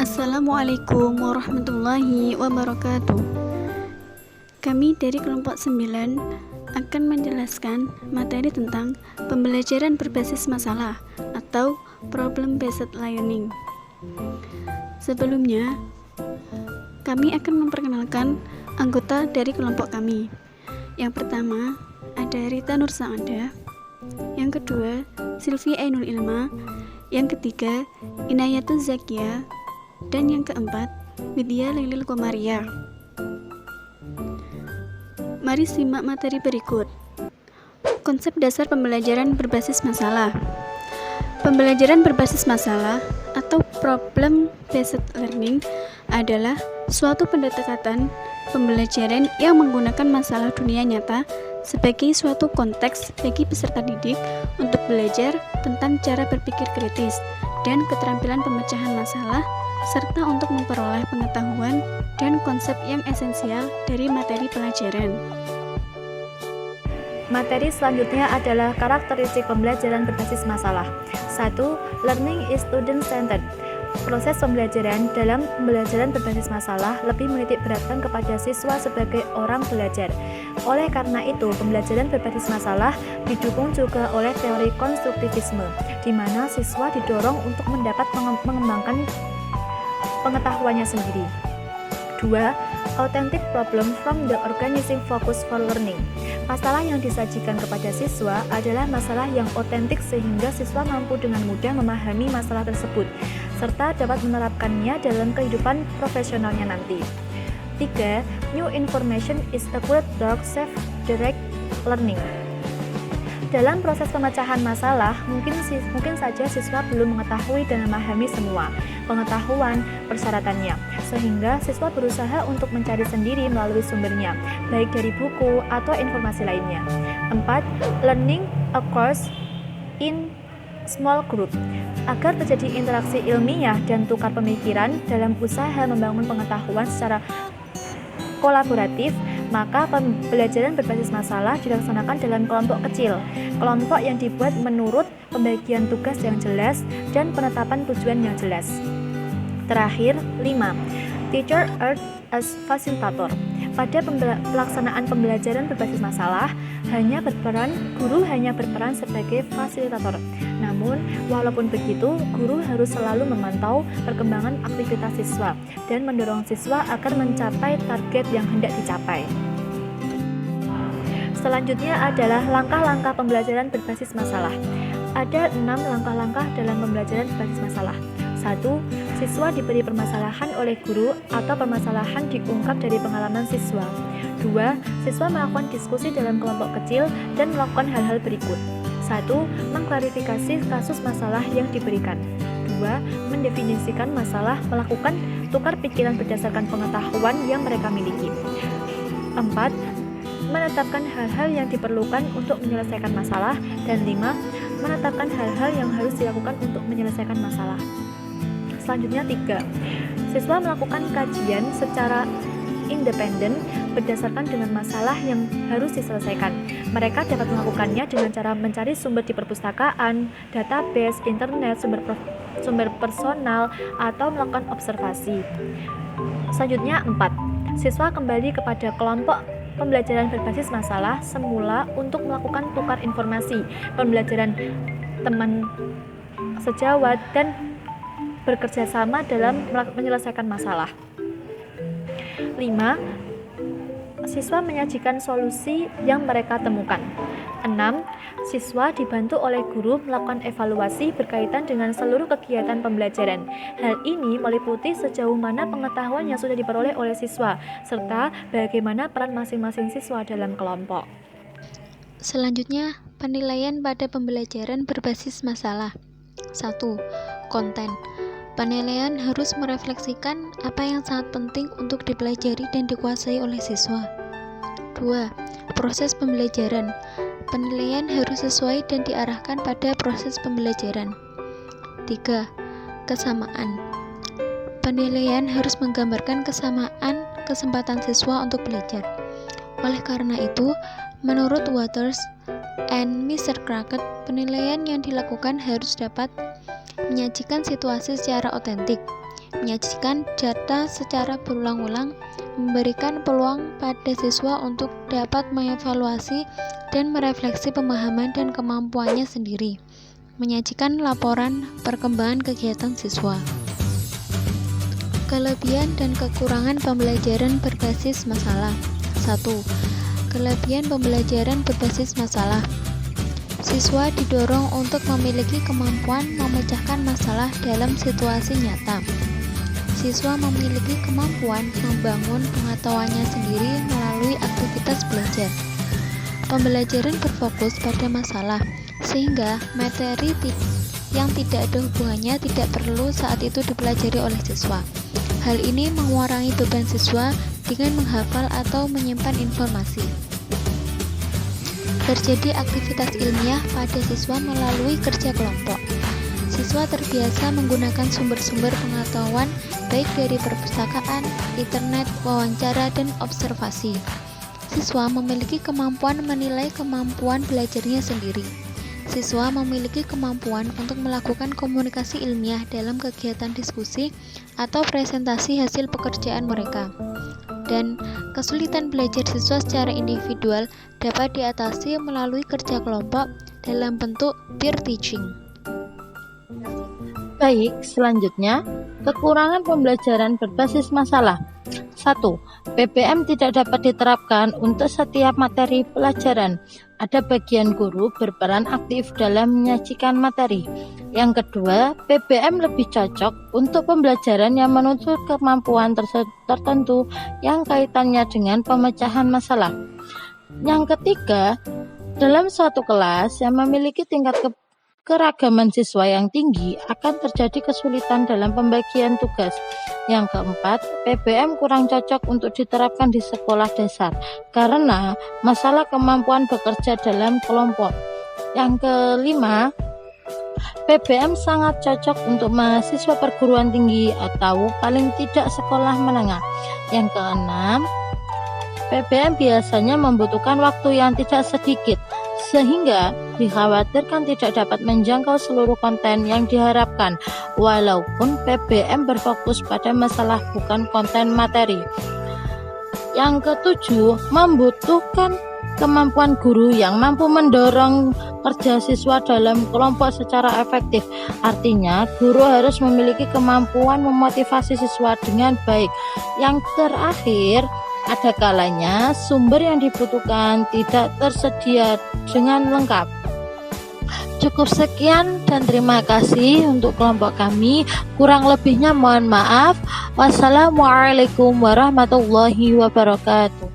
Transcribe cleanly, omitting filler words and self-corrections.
Assalamualaikum warahmatullahi wabarakatuh. Kami dari kelompok 9 akan menjelaskan materi tentang pembelajaran berbasis masalah atau problem based learning. Sebelumnya, kami akan memperkenalkan anggota dari kelompok kami. Yang pertama, ada Rita Nursaada. Yang kedua, Sylvia Ainul Ilma. Yang ketiga, Inayatul Zakia. Dan yang keempat, Widya Lilil Komaria. Mari simak materi berikut. Konsep dasar pembelajaran berbasis masalah. Pembelajaran berbasis masalah atau problem based learning adalah suatu pendekatan pembelajaran yang menggunakan masalah dunia nyata sebagai suatu konteks bagi peserta didik untuk belajar tentang cara berpikir kritis dan keterampilan pemecahan masalah, serta untuk memperoleh pengetahuan dan konsep yang esensial dari materi pelajaran. Materi selanjutnya adalah karakteristik pembelajaran berbasis masalah. 1. Learning is student-centered. Proses pembelajaran dalam pembelajaran berbasis masalah lebih menitik beratkan kepada siswa sebagai orang belajar. Oleh karena itu, pembelajaran berbasis masalah didukung juga oleh teori konstruktivisme, di mana siswa didorong untuk mendapat mengembangkan pengetahuannya sendiri. 2. Authentic problem from the organizing focus for learning. Masalah yang disajikan kepada siswa adalah masalah yang otentik sehingga siswa mampu dengan mudah memahami masalah tersebut serta dapat menerapkannya dalam kehidupan profesionalnya nanti. 3. New information is a good dog safe direct learning. Dalam proses pemecahan masalah, mungkin saja siswa belum mengetahui dan memahami semua pengetahuan persyaratannya, sehingga siswa berusaha untuk mencari sendiri melalui sumbernya, baik dari buku atau informasi lainnya. 4. Learning occurs in small group. Agar terjadi interaksi ilmiah dan tukar pemikiran dalam usaha membangun pengetahuan secara kolaboratif, maka pembelajaran berbasis masalah dilaksanakan dalam kelompok kecil, kelompok yang dibuat menurut pembagian tugas yang jelas dan penetapan tujuan yang jelas. Terakhir, 5. Teacher acts as facilitator. Pada pelaksanaan pembelajaran berbasis masalah, guru hanya berperan sebagai fasilitator. Namun, walaupun begitu, guru harus selalu memantau perkembangan aktivitas siswa dan mendorong siswa agar mencapai target yang hendak dicapai. Selanjutnya adalah langkah-langkah pembelajaran berbasis masalah. Ada 6 langkah-langkah dalam pembelajaran berbasis masalah. 1. Siswa diberi permasalahan oleh guru atau permasalahan diungkap dari pengalaman siswa. 2. Siswa melakukan diskusi dalam kelompok kecil dan melakukan hal-hal berikut. 1. Mengklarifikasi kasus masalah yang diberikan. 2. Mendefinisikan masalah, melakukan tukar pikiran berdasarkan pengetahuan yang mereka miliki. 4. Menetapkan hal-hal yang diperlukan untuk menyelesaikan masalah. Dan 5. Menetapkan hal-hal yang harus dilakukan untuk menyelesaikan masalah. Selanjutnya 3. Siswa melakukan kajian secara independen berdasarkan dengan masalah yang harus diselesaikan. Mereka dapat melakukannya dengan cara mencari sumber di perpustakaan, database, internet, sumber personal, atau melakukan observasi. Selanjutnya 4. Siswa kembali kepada kelompok pembelajaran berbasis masalah semula untuk melakukan tukar informasi, pembelajaran teman sejawat, dan bekerja sama dalam menyelesaikan masalah. 5. Siswa menyajikan solusi yang mereka temukan. 6. Siswa dibantu oleh guru melakukan evaluasi berkaitan dengan seluruh kegiatan pembelajaran. Hal ini meliputi sejauh mana pengetahuan yang sudah diperoleh oleh siswa, serta bagaimana peran masing-masing siswa dalam kelompok. Selanjutnya, penilaian pada pembelajaran berbasis masalah. 1. Konten. Penilaian harus merefleksikan apa yang sangat penting untuk dipelajari dan dikuasai oleh siswa. 2. Proses pembelajaran. Penilaian harus sesuai dan diarahkan pada proses pembelajaran. 3. Kesamaan. Penilaian harus menggambarkan kesamaan kesempatan siswa untuk belajar. Oleh karena itu, menurut Waters and Mr. Crockett, penilaian yang dilakukan harus dapat menyajikan situasi secara otentik, menyajikan data secara berulang-ulang, memberikan peluang pada siswa untuk dapat mengevaluasi dan merefleksi pemahaman dan kemampuannya sendiri, menyajikan laporan perkembangan kegiatan siswa. Kelebihan dan kekurangan pembelajaran berbasis masalah. 1. Kelebihan pembelajaran berbasis masalah. Siswa didorong untuk memiliki kemampuan memecahkan masalah dalam situasi nyata. Siswa memiliki kemampuan membangun pengetahuannya sendiri melalui aktivitas belajar. Pembelajaran berfokus pada masalah, sehingga materi yang tidak ada hubungannya tidak perlu saat itu dipelajari oleh siswa. Hal ini mengurangi beban siswa dengan menghafal atau menyimpan informasi. Terjadi aktivitas ilmiah pada siswa melalui kerja kelompok. Siswa terbiasa menggunakan sumber-sumber pengetahuan baik dari perpustakaan, internet, wawancara, dan observasi. Siswa memiliki kemampuan menilai kemampuan belajarnya sendiri. Siswa memiliki kemampuan untuk melakukan komunikasi ilmiah dalam kegiatan diskusi atau presentasi hasil pekerjaan mereka. Dan kesulitan belajar siswa secara individual dapat diatasi melalui kerja kelompok dalam bentuk peer teaching. Baik, selanjutnya, kekurangan pembelajaran berbasis masalah. 1. PBM tidak dapat diterapkan untuk setiap materi pelajaran. Ada bagian guru berperan aktif dalam menyajikan materi. Yang kedua, PBM lebih cocok untuk pembelajaran yang menuntut kemampuan tertentu yang kaitannya dengan pemecahan masalah. Yang ketiga, dalam suatu kelas yang memiliki tingkat keragaman siswa yang tinggi akan terjadi kesulitan dalam pembagian tugas. Yang keempat, PBM kurang cocok untuk diterapkan di sekolah dasar karena masalah kemampuan bekerja dalam kelompok. Yang kelima, PBM sangat cocok untuk mahasiswa perguruan tinggi atau paling tidak sekolah menengah. Yang keenam, PBM biasanya membutuhkan waktu yang tidak sedikit, sehingga dikhawatirkan tidak dapat menjangkau seluruh konten yang diharapkan, walaupun PBM berfokus pada masalah bukan konten materi. Yang ketujuh, membutuhkan kemampuan guru yang mampu mendorong kerja siswa dalam kelompok secara efektif. Artinya, guru harus memiliki kemampuan memotivasi siswa dengan baik. Yang terakhir, ada kalanya sumber yang dibutuhkan tidak tersedia dengan lengkap. Cukup sekian dan terima kasih untuk kelompok kami. Kurang lebihnya mohon maaf. Wassalamualaikum warahmatullahi wabarakatuh.